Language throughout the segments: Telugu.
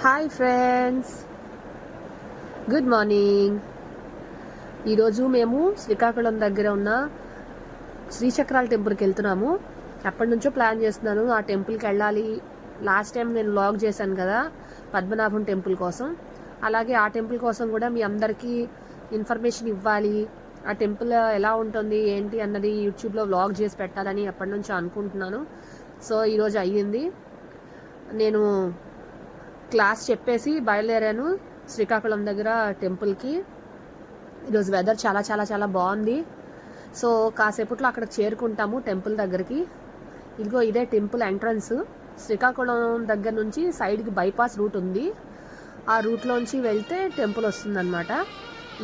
Hi friends, good morning. ఈరోజు మేము శ్రీకాకుళం దగ్గర ఉన్న శ్రీచక్రాల టెంపుల్కి వెళ్తున్నాము. ఎప్పటి నుంచో ప్లాన్ చేస్తున్నాను ఆ టెంపుల్కి వెళ్ళాలి. లాస్ట్ టైం నేను వ్లాగ్ చేశాను కదా పద్మనాభం టెంపుల్ కోసం, అలాగే ఆ టెంపుల్ కోసం కూడా మీ అందరికీ ఇన్ఫర్మేషన్ ఇవ్వాలి. ఆ టెంపుల్ ఎలా ఉంటుంది ఏంటి అన్నది యూట్యూబ్లో వ్లాగ్ చేసి పెట్టాలని ఎప్పటి నుంచో అనుకుంటున్నాను. సో ఈరోజు అయ్యింది. నేను క్లాస్ చెప్పేసి బయలుదేరాను శ్రీకాకుళం దగ్గర టెంపుల్కి. ఈరోజు వెదర్ చాలా చాలా చాలా బాగుంది. సో కాసేపట్లో అక్కడ చేరుకుంటాము టెంపుల్ దగ్గరికి. ఇదిగో ఇదే టెంపుల్ ఎంట్రన్స్. శ్రీకాకుళం దగ్గర నుంచి సైడ్కి బైపాస్ రూట్ ఉంది. ఆ రూట్లోంచి వెళ్తే టెంపుల్ వస్తుందన్నమాట.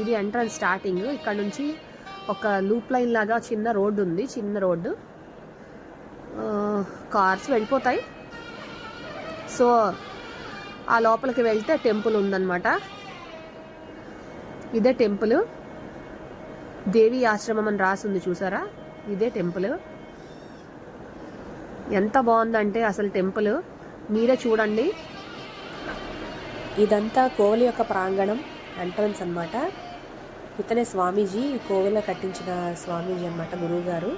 ఇది ఎంట్రన్స్ స్టార్టింగ్. ఇక్కడ నుంచి ఒక లూప్ లైన్ లాగా చిన్న రోడ్డు ఉంది, చిన్న రోడ్డు, కార్స్ వెళ్ళిపోతాయి. సో ఆ లోపలికి వెళ్తే టెంపుల్ ఉందన్నమాట. ఇదే టెంపుల్, దేవి ఆశ్రమం అని రాసింది చూసారా, ఇదే టెంపుల్. ఎంత బాగుందంటే అసలు టెంపుల్ మీరే చూడండి. ఇదంతా కోవెల యొక్క ప్రాంగణం, ఎంట్రన్స్ అన్నమాట. ఇతనే స్వామీజీ, కోవెల కట్టించిన స్వామీజీ అన్నమాట, గురువు గారు.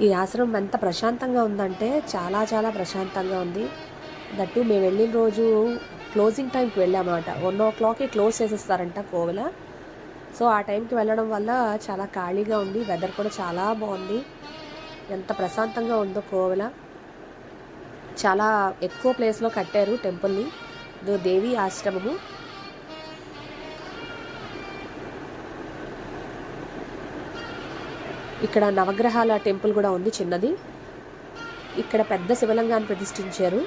ఈ ఆశ్రమం ఎంత ప్రశాంతంగా ఉందంటే చాలా చాలా ప్రశాంతంగా ఉంది. దట్టు మేము వెళ్ళిన రోజు క్లోజింగ్ టైంకి వెళ్ళామన్నమాట. 1 o'clockకి క్లోజ్ చేసేస్తారంట కోవెల. సో ఆ టైంకి వెళ్ళడం వల్ల చాలా ఖాళీగా ఉంది. వెదర్ కూడా చాలా బాగుంది. ఎంత ప్రశాంతంగా ఉందో కోవెల. చాలా ఎక్కువ ప్లేస్లో కట్టారు టెంపుల్ని. ఇదో దేవి ఆశ్రమము. ఇక్కడ నవగ్రహాల టెంపుల్ కూడా ఉంది, చిన్నది. ఇక్కడ పెద్ద శివలింగాన్ని ప్రతిష్ఠించారు.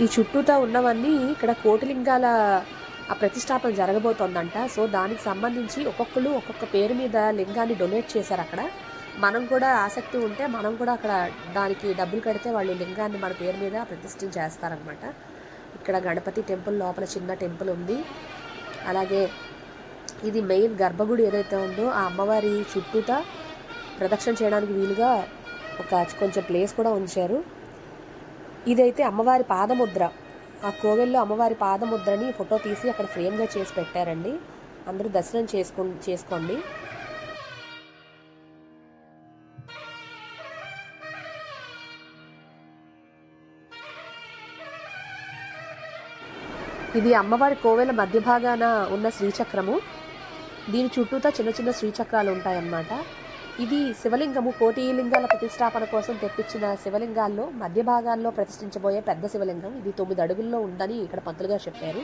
ఈ చుట్టూతా ఉన్నవన్నీ ఇక్కడ కోటిలింగాల ఆ ప్రతిష్టాపన జరగబోతోందంట. సో దానికి సంబంధించి ఒక్కొక్కరు ఒక్కొక్క పేరు మీద లింగాన్ని డొనేట్ చేశారు అక్కడ. మనం కూడా ఆసక్తి ఉంటే మనం కూడా అక్కడ దానికి డబ్బులు కడితే వాళ్ళు లింగాన్ని మన పేరు మీద ప్రతిష్ఠ చేస్తారనమాట. ఇక్కడ గణపతి టెంపుల్ లోపల చిన్న టెంపుల్ ఉంది. అలాగే ఇది మెయిన్ గర్భగుడి ఏదైతే ఉందో ఆ అమ్మవారి చుట్టూతా ప్రదక్షిణ చేయడానికి వీలుగా కొంచెం ప్లేస్ కూడా ఉంచారు. ఇదైతే అమ్మవారి పాదముద్ర. ఆ కోవెల్లో అమ్మవారి పాదముద్రని ఫోటో తీసి అక్కడ ఫ్రేమ్గా చేసి పెట్టారండి. అందరూ దర్శనం చేసుకోండి. ఇది అమ్మవారి కోవెల మధ్య భాగాన ఉన్న శ్రీచక్రము. దీని చుట్టూతా చిన్న చిన్న శ్రీచక్రాలు ఉంటాయన్నమాట. ఇది శివలింగము, కోటి లింగాల ప్రతిష్టాపన కోసం తెప్పించిన శివలింగాల్లో మధ్య భాగాల్లో ప్రతిష్ఠించబోయే పెద్ద శివలింగం. ఇది 9 అడుగుల్లో ఉందని ఇక్కడ పంతులుగా చెప్పారు.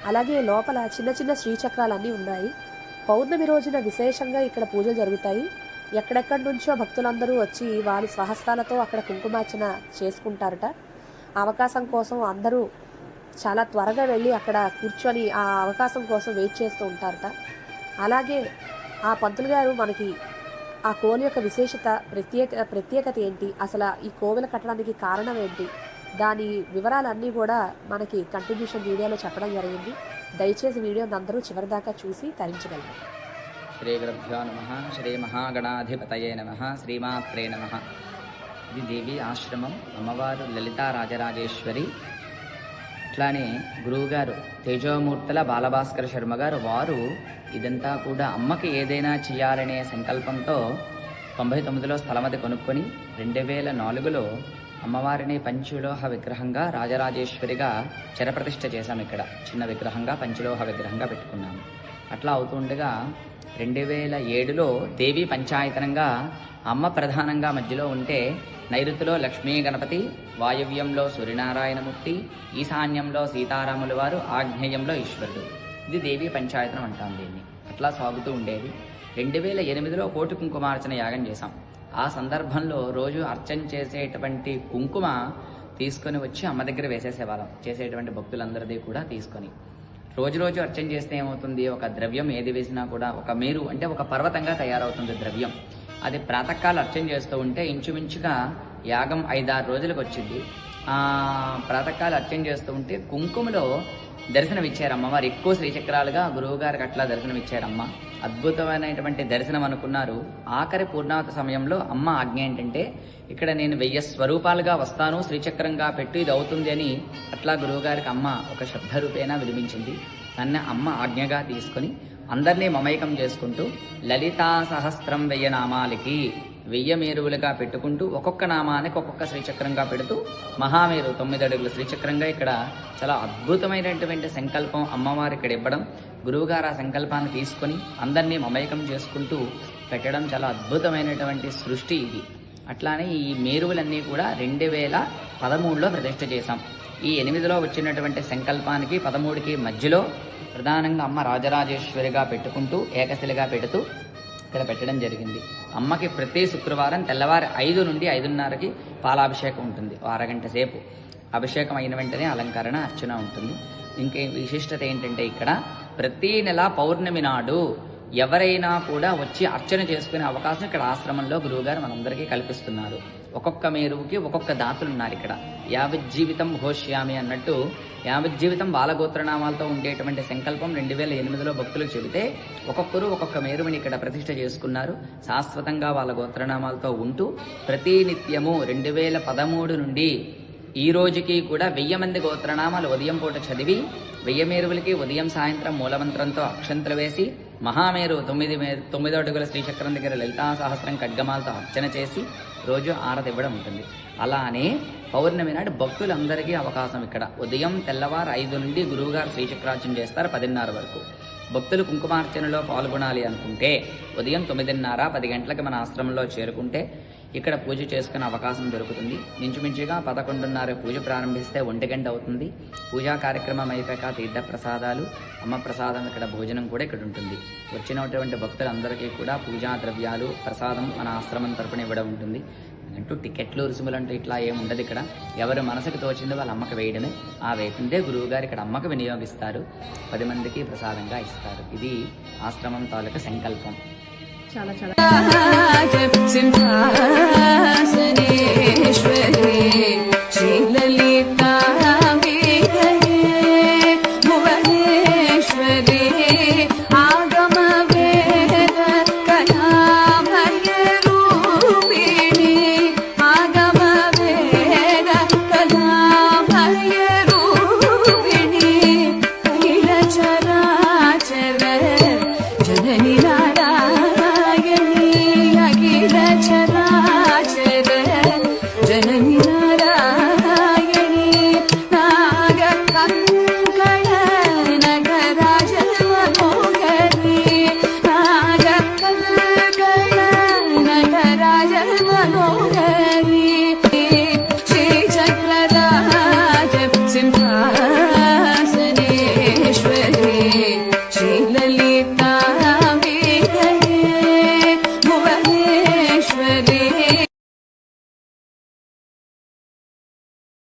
అలాగే లోపల చిన్న చిన్న శ్రీచక్రాలన్నీ ఉన్నాయి. పౌర్ణమి రోజున విశేషంగా ఇక్కడ పూజలు జరుగుతాయి. ఎక్కడెక్కడి నుంచో భక్తులందరూ వచ్చి వారి స్వహస్తాలతో అక్కడ కుంకుమార్చన చేసుకుంటారట. అవకాశం కోసం అందరూ చాలా త్వరగా వెళ్ళి అక్కడ కూర్చొని ఆ అవకాశం కోసం వెయిట్ చేస్తూ ఉంటారట. అలాగే ఆ పంతులు గారు మనకి ఆ కోవెల యొక్క విశేషత, ప్రత్యేకత ఏంటి, అసలు ఈ కోవెల కట్టడానికి కారణం ఏంటి, దాని వివరాలన్నీ కూడా మనకి కంట్రిబ్యూషన్ వీడియోలో చెప్పడం జరిగింది. దయచేసి వీడియోని అందరూ చివరిదాకా చూసి తరించగలరు. శ్రీ గురుభ్యో నమః. శ్రీ మహాగణాధిపతయే నమః. శ్రీమాత్రే నమః. ఇది దేవి ఆశ్రమం. అమ్మవారు లలితా రాజరాజేశ్వరి. అట్లానే గురువుగారు తేజోమూర్తుల బాలభాస్కర శర్మ గారు, వారు ఇదంతా కూడా అమ్మకి ఏదైనా చేయాలనే సంకల్పంతో 99లో స్థలం అది కొనుక్కొని 2004లో అమ్మవారిని పంచలోహ విగ్రహంగా రాజరాజేశ్వరిగా చిరప్రతిష్ఠ చేశాం. ఇక్కడ చిన్న విగ్రహంగా పంచలోహ విగ్రహంగా పెట్టుకున్నాము. అట్లా అవుతుండగా 2007లో దేవి పంచాయతనంగా అమ్మ ప్రధానంగా మధ్యలో ఉంటే, నైరుతిలో లక్ష్మీ గణపతి, వాయువ్యంలో సూర్యనారాయణమూర్తి, ఈశాన్యంలో సీతారాముల వారు, ఆగ్నేయంలో ఈశ్వరుడు. ఇది దేవి పంచాయతనం అంటాం దీన్ని. అట్లా సాగుతూ ఉండేది. 2008లో కోటి కుంకుమార్చన యాగం చేశాం. ఆ సందర్భంలో రోజు అర్చన చేసేటువంటి కుంకుమ తీసుకొని వచ్చి అమ్మ దగ్గర వేసేసేవాళ్ళం. చేసేటువంటి భక్తులందరిది కూడా తీసుకొని రోజు రోజు అర్చన చేస్తే ఏమవుతుంది, ఒక ద్రవ్యం ఏది వేసినా కూడా ఒక మేరు అంటే ఒక పర్వతంగా తయారవుతుంది ద్రవ్యం. అది ప్రాతకాలం అర్చన చేస్తూ ఉంటే ఇంచుమించుగా యాగం 5-6 రోజులకు వచ్చింది. ప్రాతకాలు అర్చన చేస్తూ ఉంటే కుంకుమలో దర్శనం ఇచ్చారు అమ్మవారు. ఎక్కువ శ్రీచక్రాలుగా గురువు గారికి అట్లా దర్శనం ఇచ్చారమ్మ. అద్భుతమైనటువంటి దర్శనం అనుకున్నారు. ఆఖరి పూర్ణావతి సమయంలో అమ్మ ఆజ్ఞ ఏంటంటే, ఇక్కడ నేను 1000 స్వరూపాలుగా వస్తాను, శ్రీచక్రంగా పెట్టు, ఇది అవుతుంది అని అట్లా గురువుగారికి అమ్మ ఒక శబ్ద రూపేణ వినిపించింది. నన్ను అమ్మ ఆజ్ఞగా తీసుకొని అందరినీ మమైకం చేసుకుంటూ లలితా సహస్రం 1000 నామాలకి 1000 మేరువులుగా పెట్టుకుంటూ ఒక్కొక్క నామానికి ఒక్కొక్క శ్రీచక్రంగా పెడుతూ మహామేరు 9 అడుగుల శ్రీచక్రంగా ఇక్కడ చాలా అద్భుతమైనటువంటి సంకల్పం అమ్మవారు ఇక్కడ ఇవ్వడం, గురువుగారు ఆ సంకల్పాన్ని తీసుకొని అందరినీ మమైకం చేసుకుంటూ పెట్టడం చాలా అద్భుతమైనటువంటి సృష్టి ఇది. అట్లానే ఈ మేరువులన్నీ కూడా 2013లో ప్రతిష్ఠ చేశాం. ఈ 8లో వచ్చినటువంటి సంకల్పానికి 13కి మధ్యలో ప్రధానంగా అమ్మ రాజరాజేశ్వరిగా పెట్టుకుంటూ ఏకశిలగా పెడుతూ ఇక్కడ పెట్టడం జరిగింది. అమ్మకి ప్రతి శుక్రవారం తెల్లవారు 5 నుండి 5:30కి పాలాభిషేకం ఉంటుంది. అరగంట సేపు అభిషేకం అయిన వెంటనే అలంకరణ అర్చన ఉంటుంది. ఇంకే విశిష్టత ఏంటంటే, ఇక్కడ ప్రతి నెల పౌర్ణమి నాడు ఎవరైనా కూడా వచ్చి అర్చన చేసుకునే అవకాశం ఇక్కడ ఆశ్రమంలో గురువుగారు మనందరికీ కల్పిస్తున్నారు. ఒక్కొక్క మేరువుకి ఒక్కొక్క దాతలు ఉన్నారు. ఇక్కడ యావజ్జీవితం ఘోష్యామి అన్నట్టు యావజ్జీవితం బాలగోత్రనామాలతో ఉండేటువంటి సంకల్పం 2008లో భక్తులకు చెబితే ఒక్కొక్కరు ఒక్కొక్క మేరువుని ఇక్కడ ప్రతిష్ఠ చేసుకున్నారు. శాశ్వతంగా వాళ్ళ గోత్రనామాలతో ఉంటూ ప్రతి నిత్యము 2013 నుండి ఈ రోజుకి కూడా 1000 మంది గోత్రనామాలు ఉదయం పూట చదివి 1000 మేరువులకి ఉదయం సాయంత్రం మూలమంత్రంతో అక్షంతలు వేసి మహామేరు 9 అడుగుల శ్రీచక్రం దగ్గర లలితా సహస్రం ఖడ్గమాలతో అర్చన చేసి రోజు ఆరతి ఇవ్వడం ఉంటుంది. అలానే పౌర్ణమి నాడు భక్తులందరికీ అవకాశం ఇక్కడ ఉదయం తెల్లవారు 5 నుండి గురువుగారు శ్రీచక్రార్చన చేస్తారు 10:30 వరకు. భక్తులు కుంకుమార్చనలో పాల్గొనాలి అనుకుంటే ఉదయం 9:30, 10 గంటలకు మన ఆశ్రమంలో చేరుకుంటే ఇక్కడ పూజ చేసుకునే అవకాశం దొరుకుతుంది. ఇంచుమించుగా 11:30 పూజ ప్రారంభిస్తే 1 గంట అవుతుంది. పూజా కార్యక్రమం అయిపోయాక తీర్థ ప్రసాదాలు, అమ్మ ప్రసాదం, ఇక్కడ భోజనం కూడా ఇక్కడ ఉంటుంది. వచ్చినటువంటి భక్తులందరికీ కూడా పూజా ద్రవ్యాలు, ప్రసాదం మన ఆశ్రమం తరపున ఇవ్వడం ఉంటుంది. అంటూ టికెట్లు, రుసుములంటూ ఇట్లా ఏముండదు. ఇక్కడ ఎవరు మనసుకు తోచిందో వాళ్ళ అమ్మకి వేయడమే. ఆ వేసిందే గురువు గారు ఇక్కడ అమ్మకు వినియోగిస్తారు, 10 మందికి ప్రసాదంగా ఇస్తారు. ఇది ఆశ్రమం తాలూకా సంకల్పం. చాలా చాలా